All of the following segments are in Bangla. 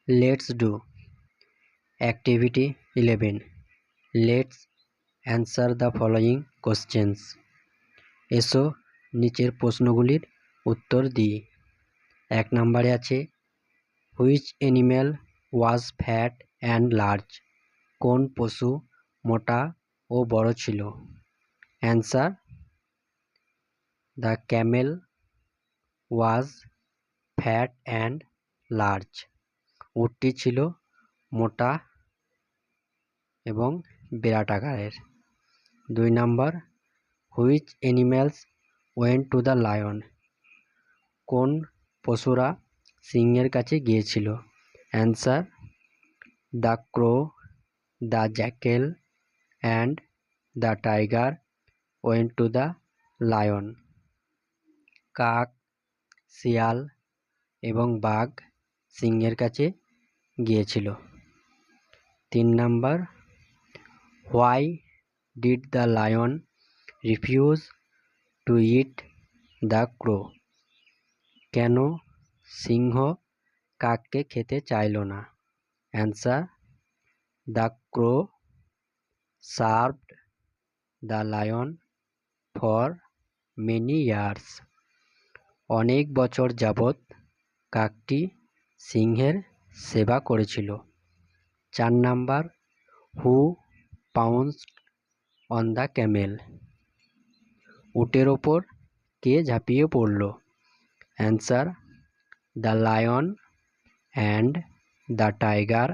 Let's do activity 11. Let's answer the following questions. এসো নিচের প্রশ্নগুলির উত্তর দিই। 1 নম্বরে আছে which animal was fat and large? কোন পশু মোটা ও বড় ছিল? Answer: the camel was fat and large. উটটি ছিল মোটা এবং বিরাট আকারের। 2 নম্বর which animals went to the lion? কোন পশুরা সিংহের কাছে গিয়েছিল? Answer: the crow, the jackal and the tiger went to the lion. কাক, শিয়াল এবং বাঘ সিংহের কাছে গিয়েছিল। 3 নম্বর why did the lion refuse to eat the crow? কেন সিংহ কাককে খেতে চাইল না? Answer: the crow served the lion for many years. অনেক বছর যাবৎ কাকটি সিংহের সেবা করেছিল। 4 নম্বর who pounced on the camel? উটের ওপর কে ঝাঁপিয়ে পড়ল? Answer: the lion and the tiger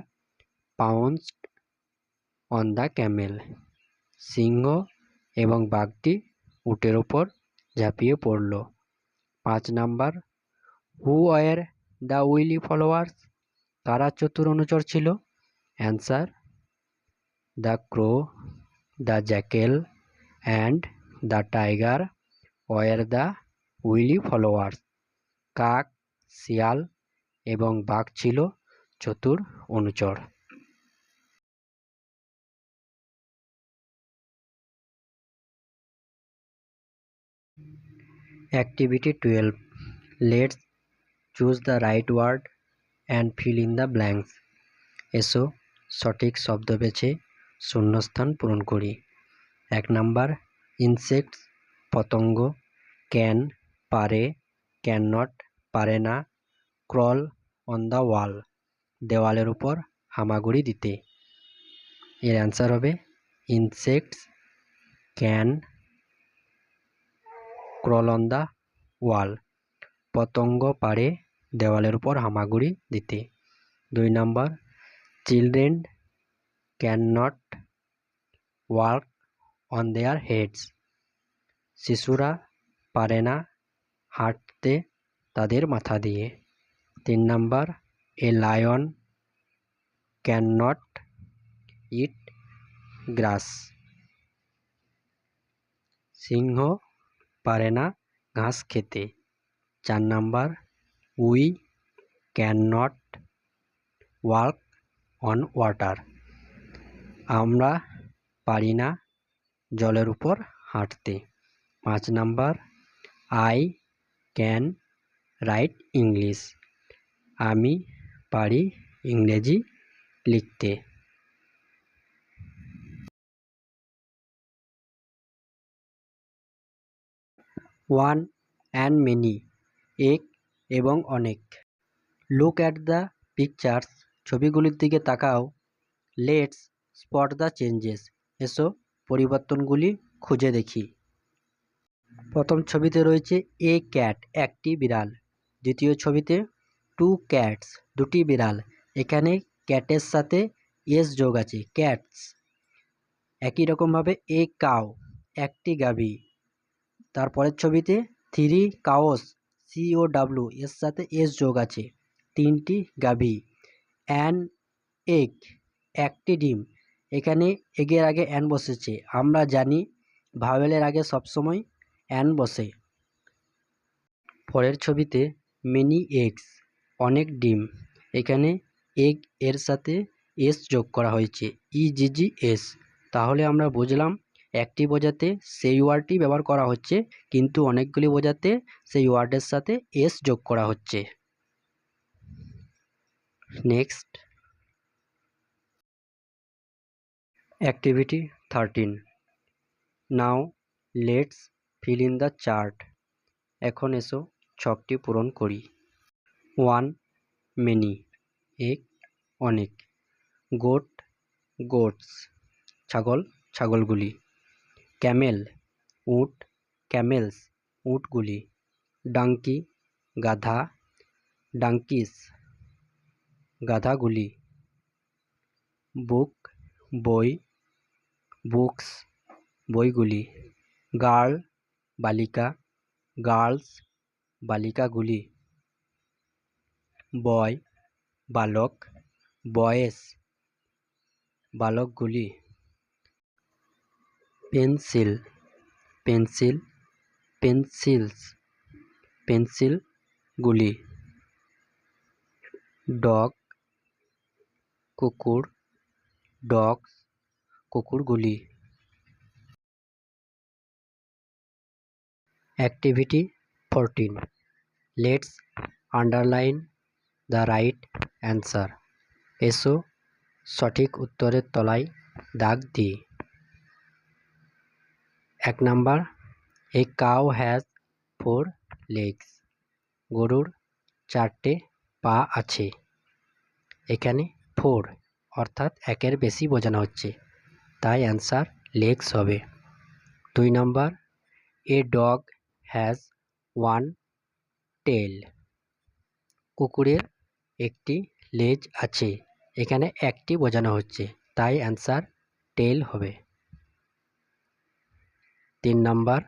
pounced on the camel. সিংহ এবং বাঘটি উটের ওপর ঝাঁপিয়ে পড়ল। 5 নম্বর who were the willy followers? কারা চতুর অনুচর ছিল? Answer: the crow, the jackal and the tiger were the willy followers. কাক, শিয়াল এবং বাঘ ছিল চতুর অনুচর। Activity 12. Let's choose the right word and fill in the blanks. এসো সঠিক শব্দ বেছে শূন্যস্থান পূরণ করি। 1 নাম্বার ইনসেক্টস পতঙ্গ, ক্যান পারে, ক্যান নট পারে না, ক্রল অন দ্য ওয়াল দেওয়ালের উপর হামাগুড়ি দিতে। এর অ্যান্সার হবে insects can crawl on the wall. পতঙ্গ পারে দেওয়ালের উপর হামাগুড়ি দিতে। 2 number children can not walk on their heads. শিশুরা পারে না হাঁটতে তাদের মাথা দিয়ে। 3 number a lion can not eat grass. সিংহ পারে না ঘাস খেতে। 4 number we can not walk on water. আমরা পারি না জলের উপর হাঁটতে। 5 number I can write English. আমি পারি ইংরেজি লিখতে। 1 and many এক এবং অনেক। লুক অ্যাট দ্য পিকচার্স ছবিগুলির দিকে তাকাও। লেটস স্পট দ্য চেঞ্জেস এসো পরিবর্তনগুলি খুঁজে দেখি। প্রথম ছবিতে রয়েছে এ ক্যাট একটি বিড়াল। দ্বিতীয় ছবিতে 2 ক্যাটস দুটি বিড়াল। এখানে ক্যাটের সাথে এস যোগ আছে ক্যাটস। একই রকমভাবে এ কাউ একটি গাভী। তারপরের ছবিতে 3 কাউস COW এর সাথে এস যোগ আছে 3টি গাভী। অ্যান এগ একটি ডিম। এখানে এগের আগে অ্যান বসেছে। আমরা জানি ভাওয়েলের আগে সবসময় অ্যান বসে। পরের ছবিতে মেনি এগস অনেক ডিম। এখানে এগ এর সাথে এস যোগ করা হয়েছে EGGS। তাহলে আমরা বুঝলাম একটি বোঝাতে সেই ওয়ার্ডটি ব্যবহার করা হচ্ছে, কিন্তু অনেকগুলি বোঝাতে সেই ওয়ার্ডের সাথে এস যোগ করা হচ্ছে। Next, activity 13. Now let's fill in the chart. এখন এসো ছকটি পূরণ করি। 1. Many, এক, অনেক। গোট, গোটস, ছাগল, ছাগলগুলি। ক্যামেল, উট, ক্যামেলস, উটগুলি। ডাঙ্কি, গাধা, ডাঙ্কিস, গাধাগুলি। বুক, বই, বুকস, বইগুলি। গার্ল, বালিকা, গার্লস, বালিকাগুলি। বয়, বালক, বয়েস, বালকগুলি। পেন্সিল, পেন্সিল, পেন্সিলস, পেন্সিলগুলি। ডগ, কুকুর, ডগস, কুকুরগুলি। Activity 14. Let's underline the right answer. এসো সঠিক উত্তরের তলায় দাগ দিই। 1 number, a cow has 4 legs. গরুর 4টে পা আছে। এখানে 4 অর্থাৎ একের বেশি বোঝানো হচ্ছে, তাই অ্যান্সার লেগস হবে। 2 number, a dog has 1 tail. কুকুরের একটি লেজ আছে। এখানে একটি বোঝানো হচ্ছে, তাই অ্যান্সার টেল হবে। 3 number,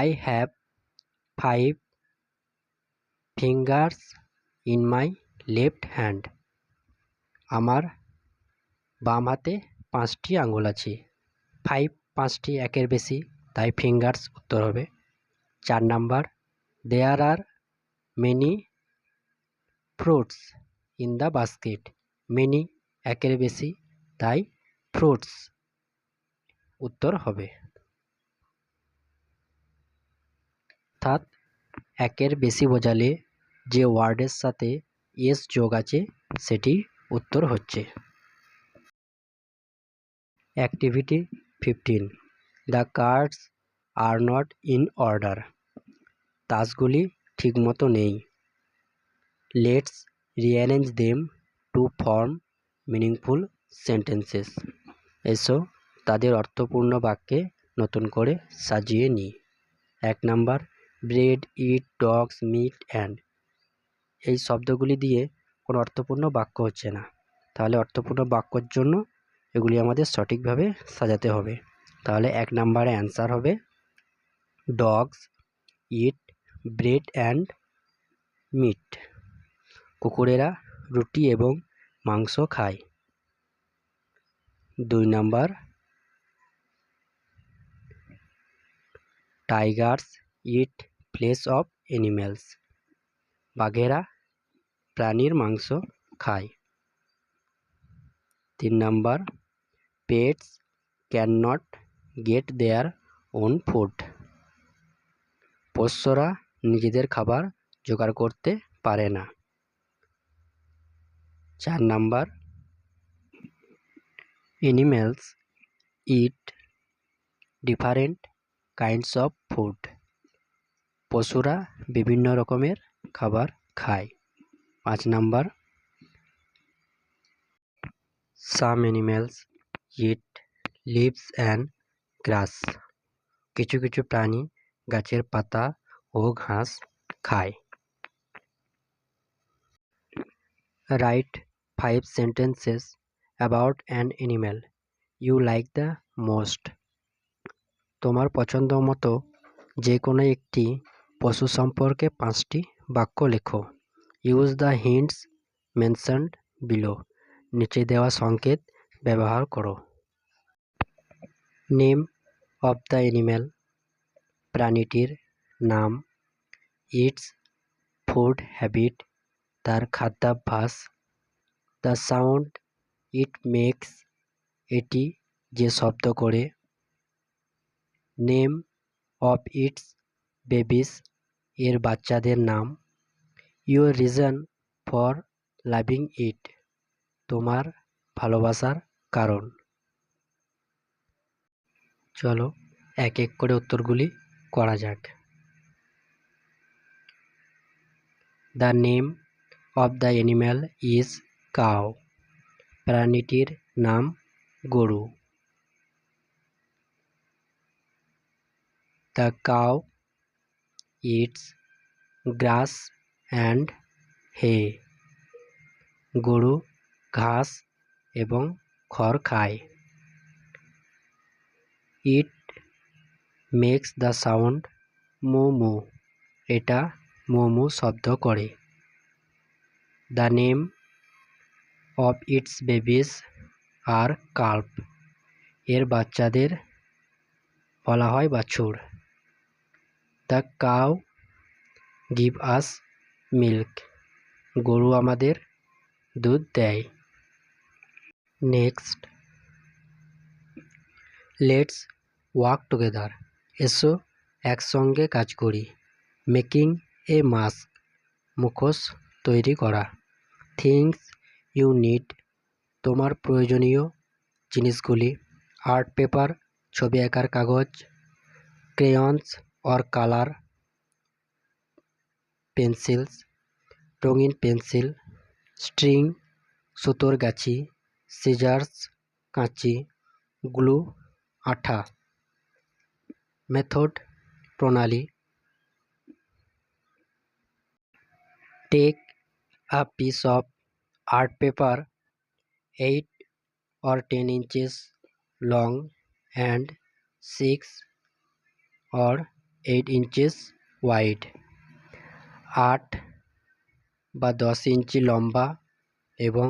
I have 5 fingers in my left hand. আমার বাম হাতে 5টি আঙ্গুল আছে। 5 5টি একের বেশি, তাই ফিঙ্গার্স উত্তর হবে। 4 number, there are many fruits in the basket. many একের বেশি, তাই ফ্রুটস উত্তর হবে। অর্থাৎ একের বেশি বোঝালে যে ওয়ার্ডের সাথে এস যোগ আছে সেটি উত্তর হচ্ছে। Activity 15. The cards are not in order. তাসগুলি ঠিকমতো নেই। Let's rearrange them to form meaningful sentences. এসো তাদের অর্থপূর্ণ বাক্যে নতুন করে সাজিয়ে নিই। 1 number, bread, eat, dogs, meat and. এই শব্দগুলি দিয়ে কোনো অর্থপূর্ণ বাক্য হচ্ছে না, তাহলে অর্থপূর্ণ বাক্যর জন্য এগুলি আমাদের সঠিকভাবে সাজাতে হবে। তাহলে 1 নাম্বারে অ্যান্সার হবে dogs eat bread and meat. কুকুরেরা রুটি এবং মাংস খায়। 2 number, tigers eat flesh of animals. বাঘেরা প্রাণীর মাংস খায়। 3 number, pets can not get their own food. পোষ্যরা নিজেদের খাবার জোগাড় করতে পারে না। 4 number, animals eat different kinds of food. পশুরা বিভিন্ন রকমের খাবার খায়। 5 number, some animals eat leaves and grass. কিছু কিছু প্রাণী গাছের পাতা ও ঘাস খায়। Right 5 sentences about an animal you like the most. তোমার পছন্দ মতো যে কোনো একটি পশু সম্পর্কে 5টি বাক্য লেখো। Use the hints mentioned below. নিচে দেওয়া সংকেত ব্যবহার করো। নেম অফ দ্য অ্যানিম্যাল, প্রাণীটির নাম। ইটস ফুড হ্যাবিট, তার খাদ্যাভ্যাস। দ্য সাউন্ড ইট মেক্স, এটি যে শব্দ করে। নেম অফ ইটস বেবিস, এর বাচ্চাদের নাম। ইউর রিজন ফর লাভিং ইট, তোমার ভালোবাসার কারণ। চলো এক এক করে উত্তরগুলি করা যাক। The name of the animal is cow, প্রাণীটির নাম গরু। The cow eats grass and hay, গরু ঘাস এবং খড় খায়। It makes the sound moo moo, এটা মো মো শব্দ করে। The name of its babies are calf, এর বাচ্চাদের বলা হয় বাছুর। The cow give us milk, গরু আমাদের দুধ দেয়। নেক্সট, লেটস ওয়ার্ক টুগেদার, এসো একসঙ্গে কাজ করি। মেকিং এ মাস্ক, মুখোশ তৈরি করা। থিংস ইউ নিড, তোমার প্রয়োজনীয় জিনিসগুলি। আর্ট পেপার, ছবি আঁকার কাগজ। ক্রেয়ন্স অর কালার পেন্সিলস, রঙিন পেন্সিল। স্ট্রিং, সুতোর গাছি। সিজার্স, কাঁচি। গ্লু, আঠা। মেথড, প্রণালী। Take a piece of art paper 8 or 10 inches long and 6 or 8 inches wide, 8 বা 10 ইঞ্চি লম্বা এবং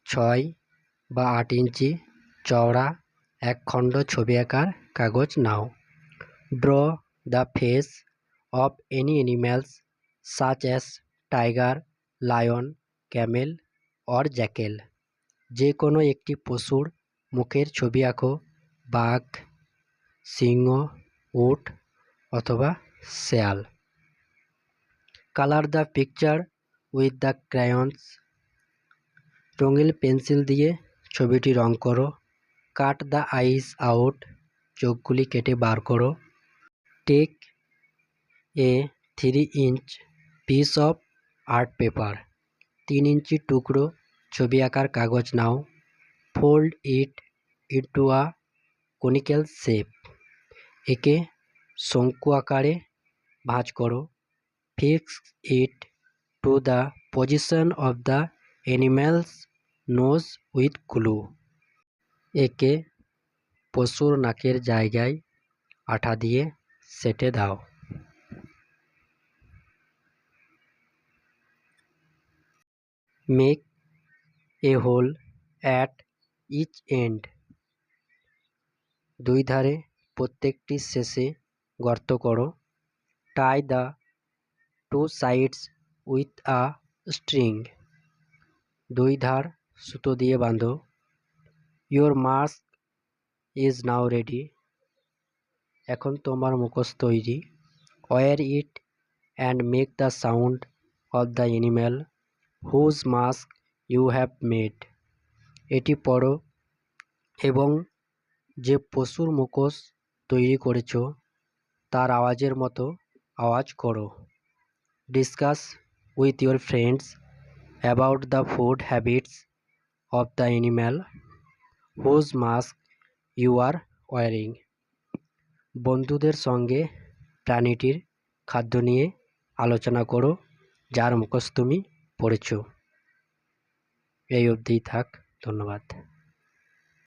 6 বা 8 ইঞ্চি চওড়া এক খণ্ড ছবি আঁকার কাগজ নাও। Draw the face of any animals such as tiger, lion, camel or jackal, যে কোনো একটি পশুর মুখের ছবি আঁকো। বাঘ, সিংহ, উট অথবা শেয়াল। Colour the picture with the crayons, রঙিন পেন্সিল দিয়ে ছবিটি রং করো। কাট দ্য আইস আউট, চোখগুলি কেটে বার করো। Take a 3 inch piece of art paper, 3 inch টুকরো ছবি আঁকার কাগজ নাও। Fold it into a conical shape, একে শঙ্কু আকারে ভাঁজ করো। Fix it to the position of the animal's nose with glue, একে পশুর নাকের জায়গায় আঠা দিয়ে সেটে দাও। Make a hole at each end, দুই ধারে প্রত্যেকটি শেষে গর্ত করো। Tie the two sides with a string, দুই ধার সুতো দিয়ে বাঁধো। Your mask is now ready, এখন তোমার মুখোশ তৈরি। Wear it and make the sound of the animal whose mask you have made, এটি পড়ো এবং যে পশুর মুখোশ তৈরি করেছ তার আওয়াজের মতো আওয়াজ করো। Discuss with your friends about the food habits of the animal whose mask you are wearing, বন্ধুদের সঙ্গে প্রাণীটির খাদ্য নিয়ে আলোচনা করো যার মুখোশ তুমি পরেছ। এই অবধিই থাক, ধন্যবাদ।